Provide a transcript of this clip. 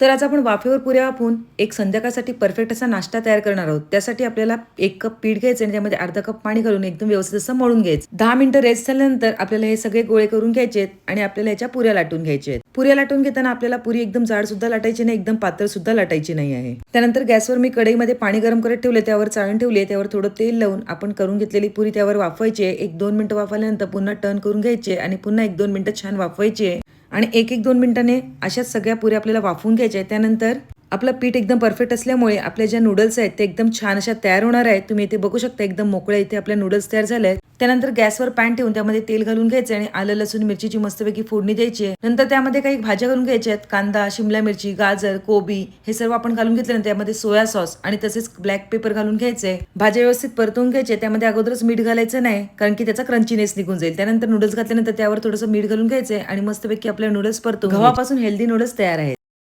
तर आज आपण वाफेवर पुऱ्या वाफवून एक संध्याकाळसाठी परफेक्ट असा नाश्ता तयार करणार आहोत. त्यासाठी आपल्याला 1 कप पीठ घ्यायचं आणि त्यामध्ये अर्धा कप पाणी घालून एकदम व्यवस्थित असं मळून घ्यायचं. 10 मिनिटं रेस्ट झाल्यानंतर आपल्याला हे सगळे गोळे करून घ्यायचे आहेत आणि आपल्याला याच्या पुऱ्या लाटून घ्यायच्या आहेत. पुऱ्या लाटून घेताना आपल्याला पुरी एकदम जाड सुद्धा लाटायची नाही, एकदम पातळ सुद्धा लाटायची नाही आहे. त्यानंतर गॅसवर मी कढईमध्ये पाणी गरम करत ठेवले, त्यावर चाळण ठेवली, त्यावर थोडं तेल लावून आपण करून घेतलेली पुरी त्यावर वाफवायची आहे. 1-2 मिनिटं वाफवल्यानंतर पुन्हा टर्न करून घ्यायचे आणि पुन्हा 1-2 मिनिटं छान वाफवायची आहे. आणि 1-2 मिनिटांनी अशाच सगळ्या पुऱ्या आपल्याला वाफवून घ्यायच्या आहेत. त्यानंतर आपलं पीठ एकदम परफेक्ट असल्यामुळे आपल्या ज्या नूडल्स आहेत ते एकदम छान अशा तयार होणार आहेत. तुम्ही इथे बघू शकता एकदम मोकळ्या इथे आपल्या नूडल्स तयार झाले आहेत. त्यानंतर गॅसवर पॅन ठेवून त्यामध्ये तेल घालून घ्यायचे आणि आलं लसूण मिरचीची मस्तपैकी फोडणी द्यायची. नंतर त्यामध्ये काही भाज्या घालून घ्यायच्या आहेत. कांदा, शिमला मिरची, गाजर, कोबी हे सर्व आपण घालून घेतल्यानंतर त्यामध्ये सोया सॉस आणि तसेच ब्लॅक पेपर घालून घ्यायचे. भाज्या व्यवस्थित परतवून घ्यायचे. त्यामध्ये अगोदरच मीठ घालायचं नाही, कारण की त्याचा क्रंचीनेस निघून जाईल. त्यानंतर नूडल्स घातल्यानंतर त्यावर थोडंसं मीठ घालून घ्यायचे आणि मस्तपैकी आपल्या नूडल्स परतून गव्हापासून हेल्दी नूडल्स तयार आहेत.